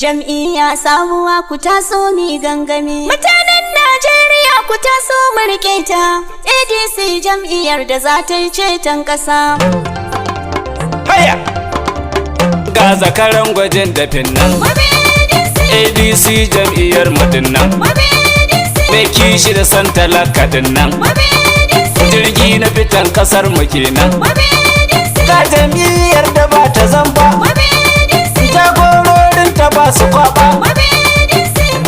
Jam'iyya sabuwa ku taso mi gangami. Mutanen Najeriya ku taso mu rike ta. ADC jam'iyyar da za ta yi ceton ƙasa. Haya! Ga zakaran gwajin dafin nan. ADC jam'iyyar mudin nan. Mai kishi da san talaka din nan. Jirgi na fitan kasar mu kenan. Ga jam'iyyar da ba ta zamba. Jagororin ta ba su kwaba.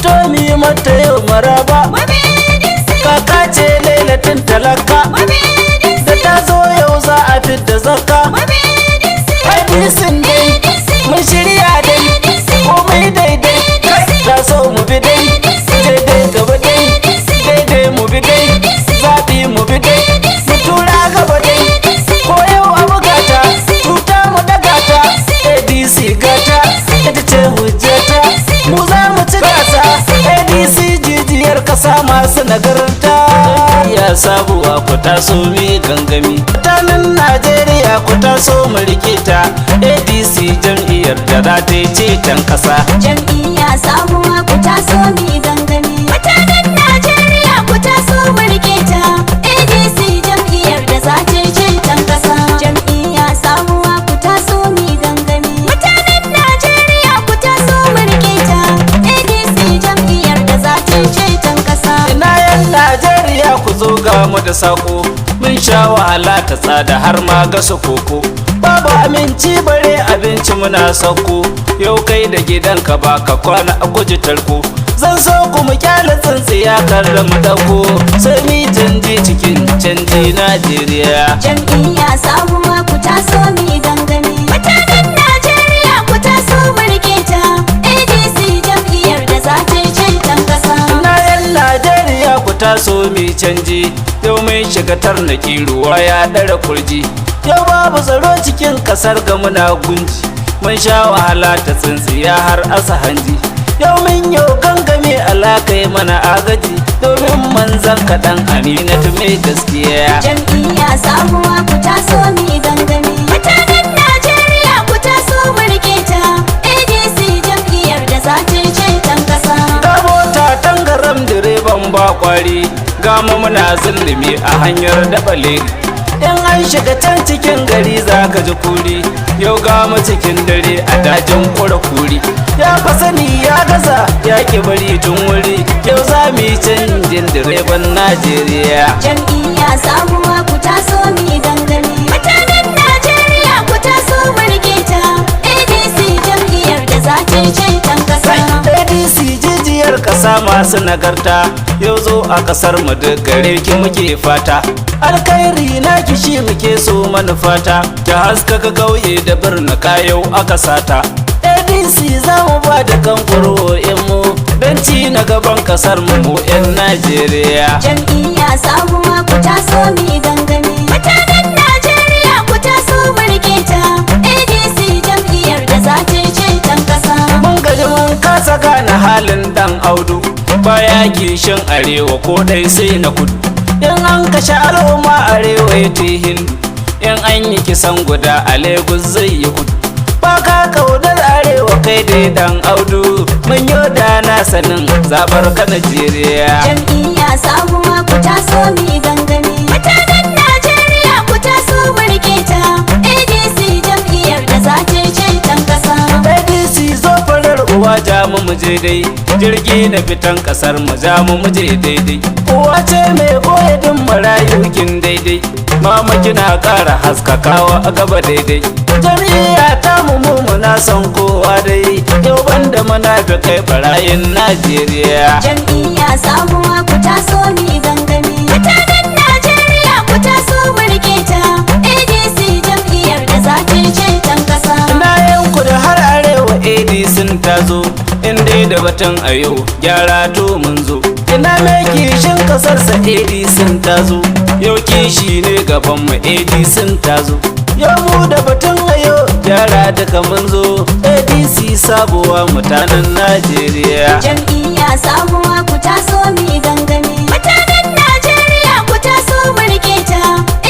To mi mata yau maraba. Kaka ce lailatin talaka. Da ta zo yau za a fidda zakka. Hadisin dai mun shirya dai komai daidai. Ta so mu bi dai daidai gaba dai daidai mu bi dai zaɓi mu bi dai mu tura gaba dai ko yau a bugata tuta mu daga ta. ADC gata ita ce hujjata mu za mu ci gasa. ADC jijiyar kasa masu nagarta. Ya sabuwa ku taso mi gangami. Mutanen Najeriya ku taso mu rike ta. ADC jam'iyyar da za ta yi ceton kasa. Jam'iyya sabuwa ku taso mi gangami. Mutanen Najeriya ku taso mu rike ta. ADC jam'iyyar da za ta yi ceton ƙasa. Jam'iyya sabuwa ku taso mi gangami. Mutanen Najeriya ku taso mu rike ta. ADC jam'iyyar da za ta yi ceton ƙasa. Ina yan Najeriya ku zo ga mu da sako. Mun sha wahala ta tsada har ma gasa koko. Babu aminci bare abinci muna sauko. Yau kai da gidanka baka kwana a guji tarko. Zan so ku mu kyale tsintsiya kar da mu dauko. Sai mi canji cikin canji Najeriya. Jam'iyya sabuwa ku taso mi gangami. Mutanen Najeriya ku taso mu rike ta. ADC jam'iyyar da za ta yi ceton ƙasa. Na yan Najeriya ku taso mi canji. Yau mai shiga tarnaki ruwa ya dara kurji. Yau babu tsaro cikin kasar ga muna gunji. Mun sha wahala ta tsintsiya har asa hanji. Yau mun yau gangame alakai mana agaji. Domin manzan kaɗan Aminatu mai gaskiya. Jam'iyya sabuwa ku taso mi gangami. Mutanen Najeriya ku taso mu rike ta. ADC jam'iyyar da za ta yi ceton ƙasa. Ga mota tangaram direban ba kwari. Gama muna zulumi a hanyar daɓale. In an shiga can cikin gari za ka ji kuri. Yau gama cikin dare a dajin kura kuri. Ya fa sani ya gaza ya ki bari tun wuri. Yau za mu yi canjin direban Najeriya. Jam'iyya sabuwa ku taso mi gangami. Mutanen Najeriya ku taso mu rike ta. ADC jam'iyyar da za ta yi ceton ƙasa. ADC jijiyar ƙasa masu nagarta. Yau zo a ƙasar mu duk gare ki muke fata. Alkhairi na kishi muke so manufata. Ki haskaka kauye da birni kayau aka sata. ADC za mu ba da kan mu. Benci na gaban kasar mu 'yan Najeriya. Jam'iyya sabuwa ku taso mi gangami. Mutanen Najeriya ku taso mu rike ta. ADC jam'iyyar da za ta yi ceton ƙasa. Mun gaji mun kasa gane halin dan audu. Baya kishin arewa ko dai sai na kudu. In an kashe al'umma arewa ya hindu. In an yi kisan guda a Lagos zai yi kudu. Baka kaunar arewa kai dai dan audu. Mun yi da na sanin zabar ka Najeriya. Jam'iyya sabuwa ku taso mi gangami. Mutanen Najeriya ku taso mu rike ta. ADC jam'iyyar da za ta yi ceton ƙasa. ADC zo farar uwa ja mu je dai. Jirgi na fitan kasar mu ja mu je daidai. Uwa ce mai koyadin marayu kin daidai. Mama kina ƙara haskakawa a gaba daidai. Jam'iyya ta mu muna son kowa dai. Yau banda munafikai barayin Najeriya. Jam'iyya sabuwa ku taso mi gangami. Mutanen Najeriya ku taso mu rike ta. ADC jam'iyyar da za ta yi ceton ƙasa. Na yanku da har arewa ADC ta zo. In dai da batun a yau gyara to mun zo. Ina mai kishin kasarsa ADC ta zo. Yau kishi ne gaban mu ADC ta zo. Yau mu da batun a yau gyara daga mun zo. ADC sabuwa mutanen Najeriya. Jam'iyya sabuwa ku taso mi gangami. Mutanen Najeriya ku taso mu rike ta.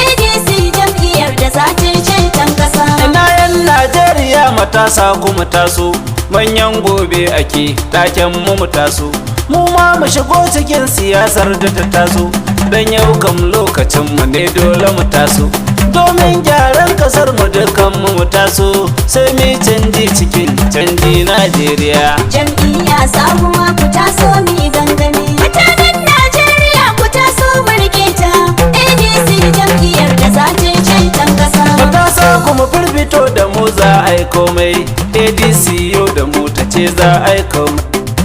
ADC jam'iyyar da za ta yi ceton ƙasa. Ina yan Najeriya matasa kuma taso. manyan gobe ake taken mu taso, mu ma mu shigo cikin siyasar da ta taso, dan yau kam lokacin mu ne dole mu taso, domin gyaran kasar mu dukan mu taso, sai mu canji cikin canji Najeriya. Jam'iyya sabuwa ku taso mi gangami, mutanen Najeriya ku taso mu rike ta, ADC jam'iyyar da za ta ceton kasa. Matasa kuma firfito da mu za a yi komai, ADC yau da mu ta ce za a yi komai.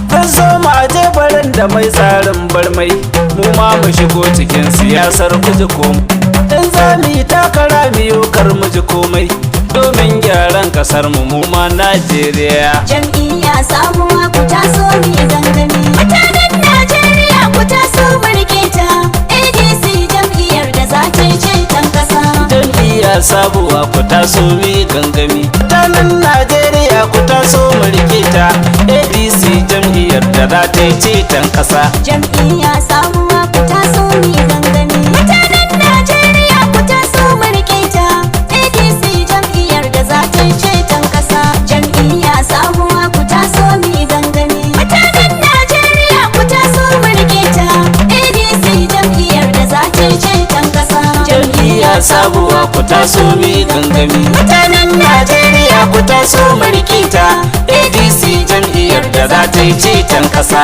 Kan so mu aje barin da mai tsarin barmai, mu ma mu shigo cikin siyasar kuji komai. In za mu yi takara miyo kar mu ji komai, domin gyaran kasar mu ma Najeriya. Jam'iyya sabuwa ku taso mi gangami, mutanen Najeriya ku taso mu rike ta, ADC jam'iyyar da za ta ceton kasa. Jam'iyya sabuwa ku taso mi gangami, mutanen Najeriya ku taso mu rike ta, ADC jam'iyyar da za ta ceton kasa. Jam'iyya sabuwa ku taso mi gangami, mutanen Najeriya ku taso mu rike ta, ADC jam'iyyar da za ta ceton kasa. Jam'iyya sabuwa ku taso mi gangami, mutanen Najeriya ku taso mu rike ta, ADC jam'iyyar da za ta ceton kasa. Jam'iyya sabuwa ku taso mi gangami, mutanen Najeriya ku taso mu rike ta, ADC jam'iyyar da za ta ceton kasa.